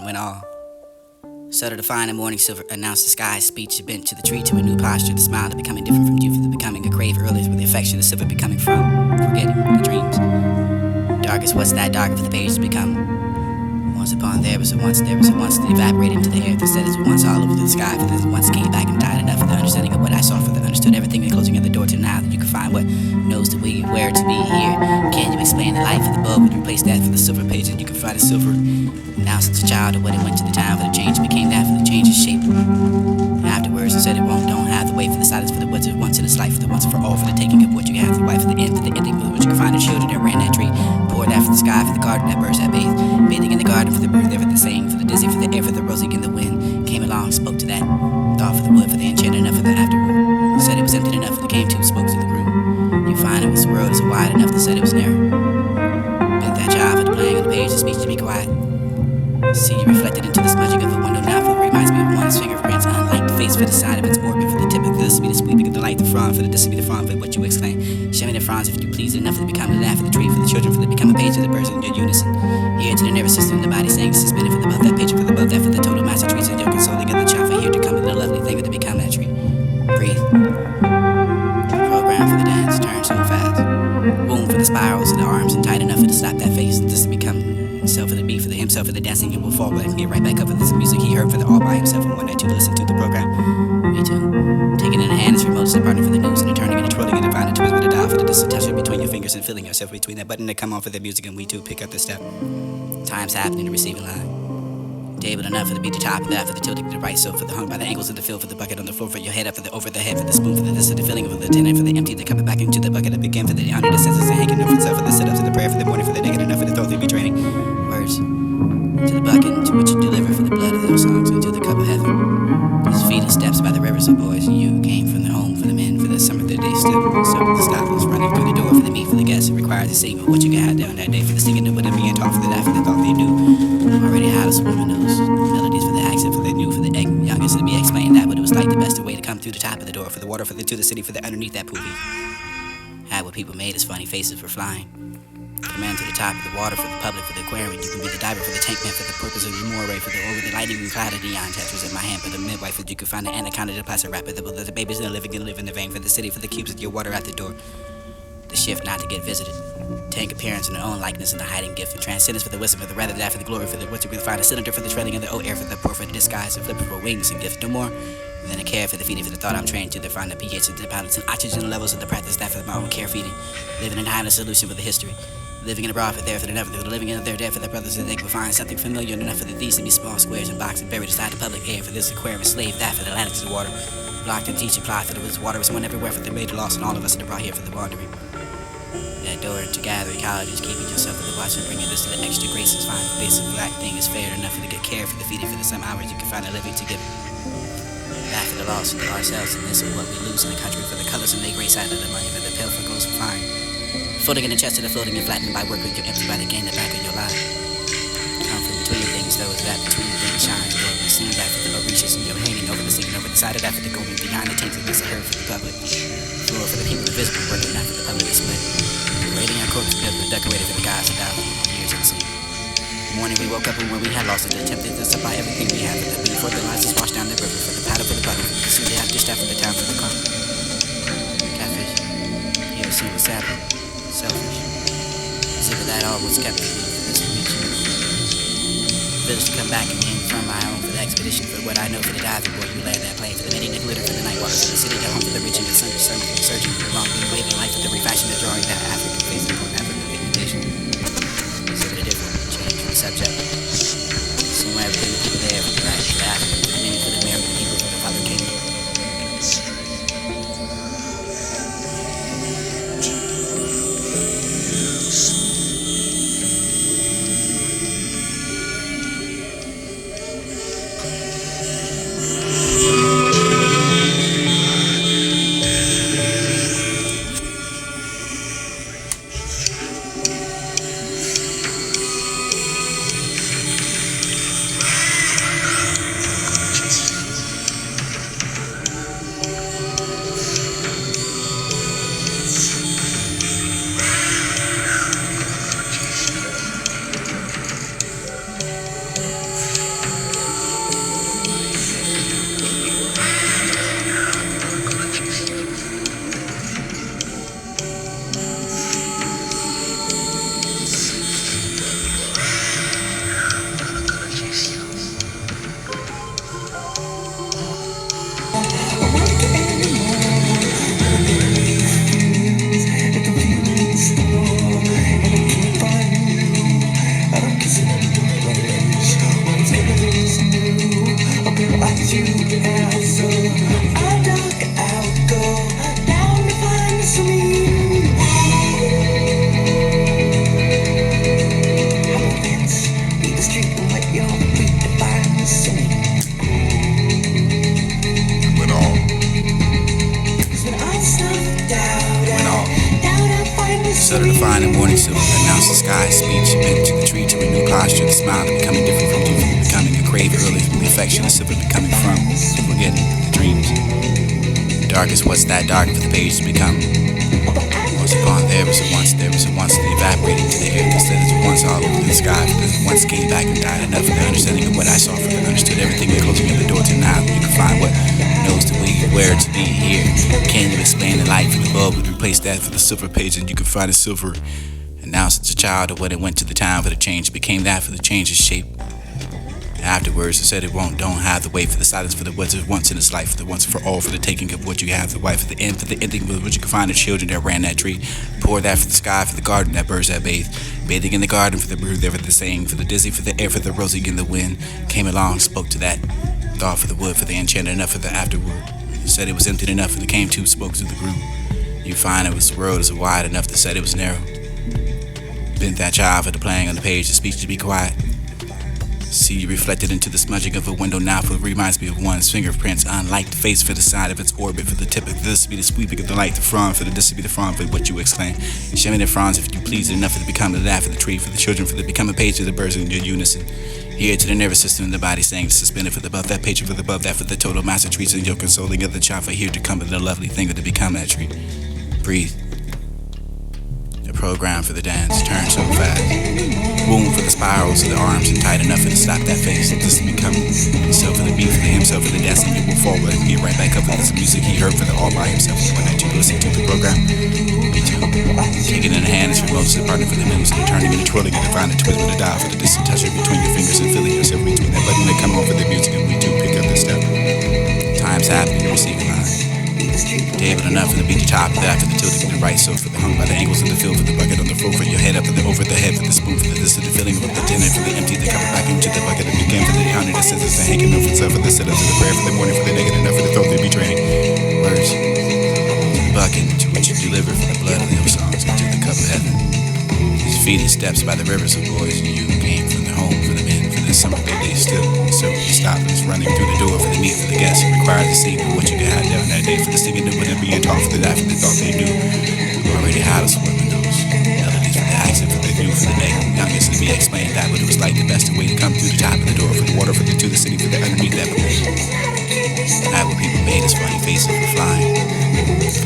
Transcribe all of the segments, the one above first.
And when all settled to find the morning silver announced the sky's speech bent to the tree to a new posture, the smile to becoming different from youth, the becoming a crave earlier with the affection the silver becoming from forgetting the dreams. Darkest what's that darker for the page to become. Once upon there was a once that evaporated into the air that said it was once all over the sky for this once came back and died enough for the understanding of what I saw for the understood everything and closing of the door to now that you can find what knows the way where to be here. Can you explain the life of the bulb and replace that for the silver page and you can find a silver now since a child or when it went to the time for the change became that for the change's shape. Afterwards it said it don't have the way for the silence for the what's it once in its life for the once for all for the taking of what you have for the wife for the end for the ending for what you can find the children that ran that tree poured that for the sky for the garden that birds that bathed bathing in the garden for the bird there for the saying for the dizzy for the air for the rosy in the wind came along spoke to that thought for the wood for the enchanted enough for the afterward said it was empty enough for the came to spoke to the groom you find it was the world is wide enough that said it was narrow bent that child for the playing of the page the speech to be quiet see you reflected into the smudging of the window now for it reminds me of one's fingerprints unlike the face for the side of its orbit for the tip of this to be the sweeping of the light the frond for the this to be the frond for what you exclaim show me the fronds if you please enough for the become the laugh of the tree for the children for the become a page of the birds in your unison here to the nervous system in the body saying suspended for the above that page for the above that for the total master trees and your consoling of the child for here to come with the lovely thing to become that tree breathe program for the dance turn so fast boom for the spirals of the arms and tight enough for to stop that face this to become himself for the beat for the himself for the dancing it will fall back and get right back up with this music he heard for the all by himself and wanted to listen to the program me too taking it in the hand is remote departing for the news and the turning and the twirling and the finding twist with the dial for the distant touch between your fingers and feeling yourself between that button to come on for the music and we too pick up the step time's happening the receiving line table enough for the beat the top of that for the tilting to the right so for the hung by the angles of the fill for the bucket on the floor for your head up for the over the head for the spoon for the this and the filling of the tin for the empty the coming back into the bucket up again for the under the senses and hanging up for itself for the sit-ups and the prayer for the morning for the negative enough for the throat to be draining words to the bucket into which you deliver for the blood of those songs into the cup of heaven his feet and steps by the rivers of boys and you came from the home for the men for the summer the day still so the stoppers running through the door for the meat for the guests it required to sing what you got down that day for the singing that would have being taught for the laugh for the thought they knew already how to swim in those melodies for the accent for the new for the egg youngest to be explained that but it was like the best way to come through the top of the door for the water for the to the city for the underneath that poopy had what people made as funny faces for flying command to the top of the water for the public for the aquarium you can be the diver for the tank man for the purpose of your moray for the over the lighting and cloud of neon tattoos in my hand for the midwife for you can find the anaconda the plastic wrapper the babies that are living and live in the vein for the city for the cubes with your water at the door the shift not to get visited tank appearance in their own likeness and the hiding gift and transcendence for the wisdom for the rather that for the glory for the what you can find a cylinder for the trailing of the old air for the pour for the disguise and flipper for wings and gift no more than a care for the feeding for the thought I'm trained to find the pH and the balance and oxygen levels of the practice that for my own care feeding living in high solution for the history living in abroad for there for the never for the living in there dead for the brothers that they can find something familiar enough for the these to be small squares and boxes buried inside the public air for this aquarium slave that for the Atlantic to the water blocked and teach applied for the water was one everywhere for the made lost and all of us that are brought here for the wandering that door to gather ecologies keeping yourself for the watch and bringing this to the extra graces find the basic black thing is fair enough for the good care for the feeding for the some hours you can find a living to give that for the loss of ourselves and this is what we lose in the country for the colors and the gray side of the money for the pill for goes for fine floating in the chest of the floating and flattening by work with your empty by the gain the back of your life come from between things though is that between things shines though we see that for the reaches and you're hanging over the singing over the side of that for the going behind the tanks of this heard for the public floor for the people invisible working that for the public display radiant corpse decorated for the gods of years unseen morning we woke up and when we had lost it attempted to supply everything we had for the before the lights was washed down the river for the paddle for the butter for the suit they had dished out for the town for the car catfish here seen was savage selfish see that that all was kept for this reach village to come back and gain from my own for the expedition for what I know for the diving boy you land that plane for the knitting the glitter for the night waters for the city that home for the rich and the sun searching for the long waving life for the refashion the drawing that African face upon African pigmentation so the different change for the subject somewhere everything the people there for the right for the African for the many for the American people for the father kingdom morning silver announced the sky speech, bent to the tree to renew posture, the smile of becoming different from you, from becoming a crave early from the affection, the silver becoming from forgetting the dreams. Darkest what's that dark for the page to become. Once upon there was a once the evaporating to the air, instead of once all over the sky, for the once came back and died enough for the understanding of what I saw, for the understood everything and closing of the door to now you can find what knows to be, where to be here. Can you explain the light for the bulb would replace that for the silver page, and you can find a silver. And now since a child of when it went to the town for the change, it became that for the change's shape. Afterwards, it said it don't have the weight for the silence for the what's once in its life, for the once for all, for the taking of what you have, the wife for the end, for the ending with what you can find the children that ran that tree. Pour that for the sky, for the garden, that birds that bathe. Bathing in the garden for the brew, there for the saying, for the dizzy, for the air, for the rosy in the wind. Came along, spoke to that. Thought for the wood, for the enchanted, enough for the afterward. Said it was empty enough, and it came to, spoke to the group. You find it was the world is wide enough to said it was narrow. Bent that child for the playing on the page, the speech to be quiet. See you reflected into the smudging of a window now, for it reminds me of one's fingerprints, unlike the face for the side of its orbit, for the tip of this to be the sweeping of the light, the frond for the this to be the frond for what you exclaim. Show me the fronds if you please enough for the become the laugh of the tree, for the children, for the become a page of the birds in your unison. Here to the nervous system in the body saying suspended for the above that page for the above that for the total master trees and your consoling of the child for here to come in the lovely thing of to become that tree. Breathe. The program for the dance turn so fast. Womb for the spirals of the arms and tight enough for to stop that face. This to become himself for the beat for the himself for the dance and you will forward and get right back up with this music he heard for the all by himself when that you listen to the program. Me too. Taking in the hand is for most of the partner for the news and turning and twirling and find the twist with the dial for the distant touch between your fingers and feeling yourself between that button that come on for the music and we too pick up the step. Time's happy to receive a line. Table enough for the beat the top of that for the tilting to the right, so for the hung by the angles of the field for the bucket on the floor for your head up for the over the head for the spoon for the this to the filling of the dinner for the empty the cover back into the bucket and begin for the honor that says it's the hanking enough for the sit up to the prayer for the morning for the naked enough for the throat they be training words bucket to which you deliver for the blood of your songs into the cup of heaven. His feeding steps by the rivers of boys and you came from the home for the men for the summer day still so you stop and it's running through the door for the meat for the guests. It requires to see what you can have down that day for the singing new and being taught for the that for the thought they knew already had us women those melodies for the accent for the new for the day youngest to be explained that what it was like the best way to come through the top of the door for the water for the to the city for the underneath that that what people made us funny faces for flying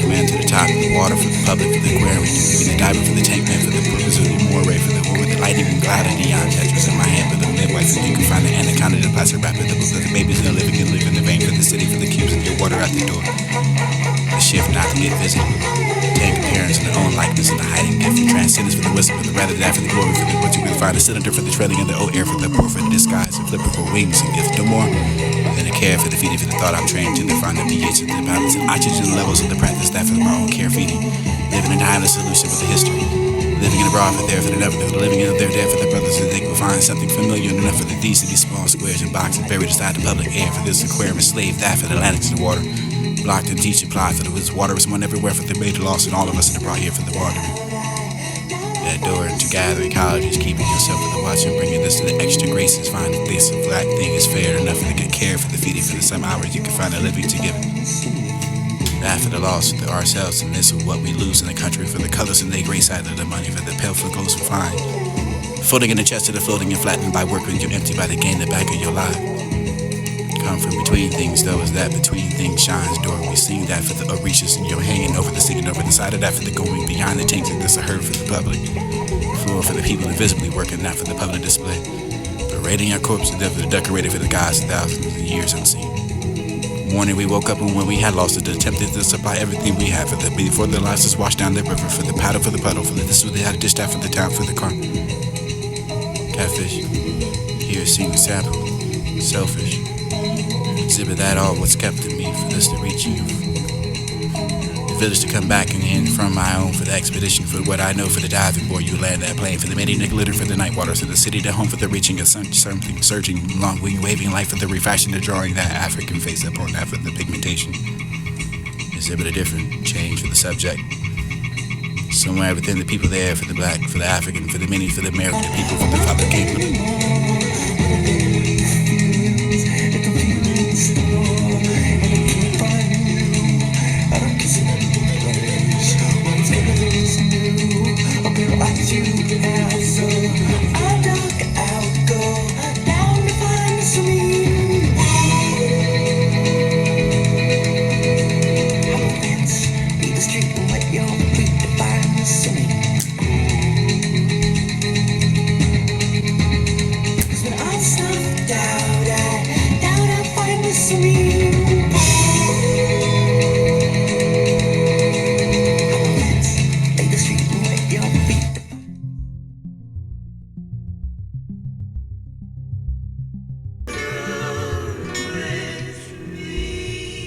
command to the top of the water for the public for the aquarium for the diver for the tank man for the purpose of the moray for the over the lighting and cloud of neon tetras in my hand for the midwife so you can find the anaconda the plastic wrap for the babies that living and live in the vein for the city for the cubes and your water at the door. The shift not to get visible. Take appearance in their own likeness and the hiding gift for transcendence for the wisdom for the rather that for the glory for the what you can find a cylinder for the trailing in the old air for the poor for the disguise and flippable wings and gifts no more than a care for the feeding for the thought I'm trained to the find the pH and the balance and oxygen levels of the practice that for my own care feeding. Living in time the solution with the history. Living in abroad for there for the never for the living in there for the brothers so they can find something familiar enough for the these to be small squares and boxes buried inside the public air for this aquarium slave that for the Atlantic in the water. Blocked and teach applied for the water was one everywhere for the made lost and all of us in the brought here for the bartering. That door into gathering colleges, keeping yourself for the watch and bringing this to the extra graces. Finding this a flat thing is fair enough for the good care for the feeding for the some hours you can find a living to give. That for the loss of the ourselves and this of what we lose in the country for the colors and the gray side of the money for the pale for goes for fine. Floating in the chest of the floating and flattened by work when you're empty by the gain the back of your life. Come from between things though is that between things shines door we sing that for the reaches and you're hanging over the singing over the side of that for the going beyond the tanks and this a heard for the public floor for the people invisibly working not for the public display parading your corpse and the decorated for the gods thousands of years unseen. Morning we woke up and when we had lost it attempted to supply everything we had for the before the lives was washed down the river for the paddle for the puddle for the this was they had to dish that for the town for the car catfish here seeing the sample selfish exhibit that all what's kept in me for this to reach you. The village to come back and in from my own for the expedition for what I know for the diving board you land that plane for the many glitter for the night waters of the city to home for the reaching of something surging long wing waving life for the refashion the drawing that African face upon that for the pigmentation. Exhibit a different change for the subject. Somewhere within the people there for the black, for the African, for the many, for the American people, for the Father Kingdom.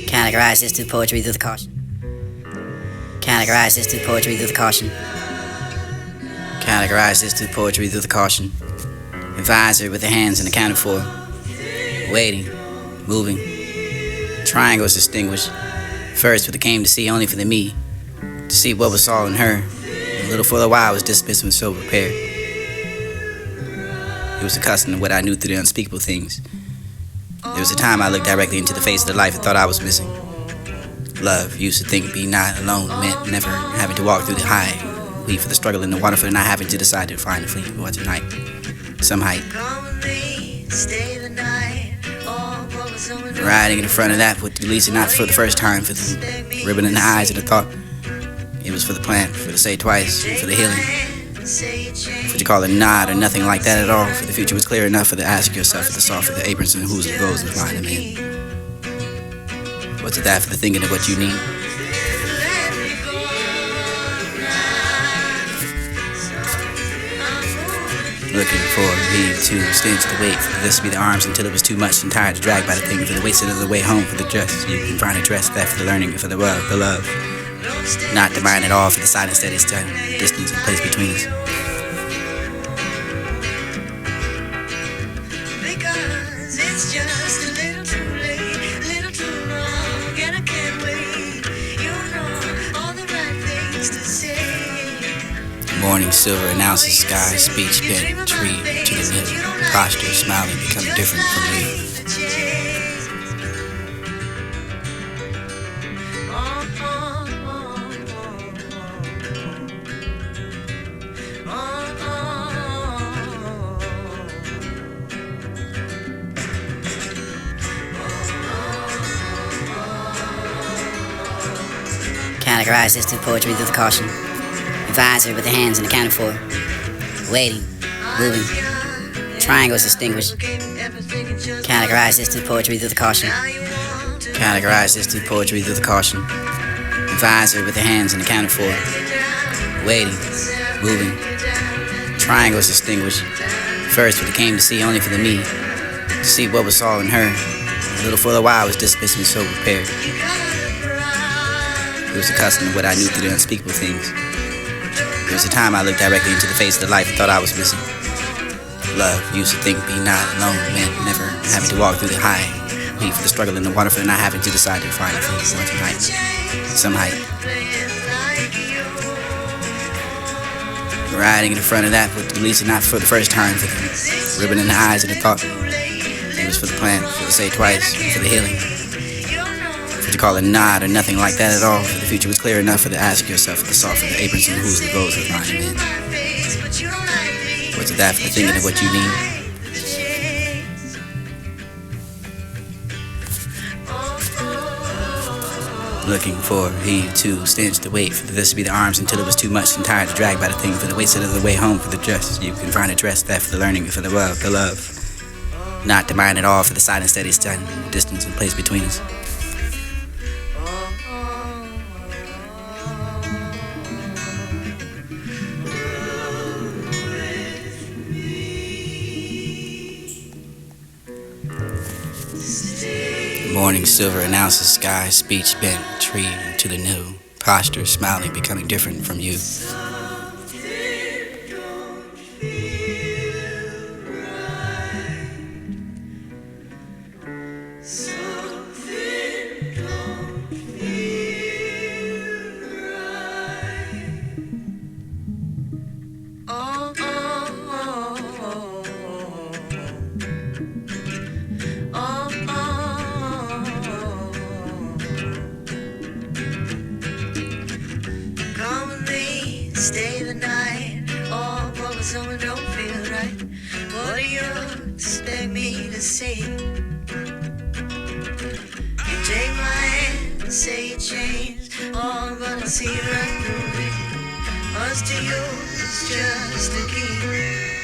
Categorize this through poetry through the caution. Categorize this through poetry through the caution. Categorize this through poetry through the caution. Advisor with the hands and accounted for. Waiting, moving. Triangles distinguished. First for the came to see only for the me. To see what was all in her. A little for a while was dismissed and so prepared. It was accustomed to what I knew through the unspeakable things. There was a time I looked directly into the face of the life and thought I was missing. Love, used to think being not alone meant never having to walk through the high. Weep for the struggle in the water for not having to decide to find a fleet or tonight. Some height. Riding in front of that would release it not for the first time, for the ribbon in the eyes of the thought. It was for the plant, for the say twice, for the healing. For you call it nod or nothing like that at all, for the future was clear enough for to ask yourself for the soft, for the aprons and who's and goes and find them in. What's it that for the thinking of what you need? Looking for me to stand to the wait for this to be the arms until it was too much and tired to drag by the thing for the wasted of the way home for the dress. You can find a dress that for the learning and for the love. Not the mind at all for the silence that is done, distance and place between us. Because it's just a little too late, little too long, and I can't wait. You know all the right things to say. Morning silver announces sky, speech bent, tree to the middle, posture smiling, becoming different from you. Categorize this through poetry through the caution. Advisor with the hands and accounted for. Waiting, moving. Triangles distinguished. Categorize this through poetry through the caution. Categorize this through poetry through the caution. Advisor with the hands and accounted for. Waiting, moving. Triangles distinguished. First for the came to see only for the me. To see what was all in her. A little for a while was dismissed and so prepared. It was accustomed to what I knew through the unspeakable things. There was a time I looked directly into the face of the life and thought I was missing. Love, used to think being not alone meant never having to walk through the high. Weep for the struggle in the water for not having to decide to find a fleet or tonight. Some height. Riding in front of that would release it not for the first time, for the ribbon in the eyes of the thought. It was for the plant, for the say twice, for the healing. To call it nod or nothing like that at all, for the future was clear enough for to ask yourself for the soft, for the aprons and who's and goes and find them in. What's it that for the thinking of what you need? Looking for he too stands to wait for this to be the arms until it was too much and tired to drag by the thing for the wasted of the way home for the dress. You can find a dress that for the learning and for the love. Not the mind at all for the silence that is done, distance and place between us. Morning silver announces sky, speech bent, tree to the new, posture smiling, becoming different from you. something don't feel right, what do you expect me to say? You take my hand and say you changed, oh, but I see right through it. Us to you is just a game.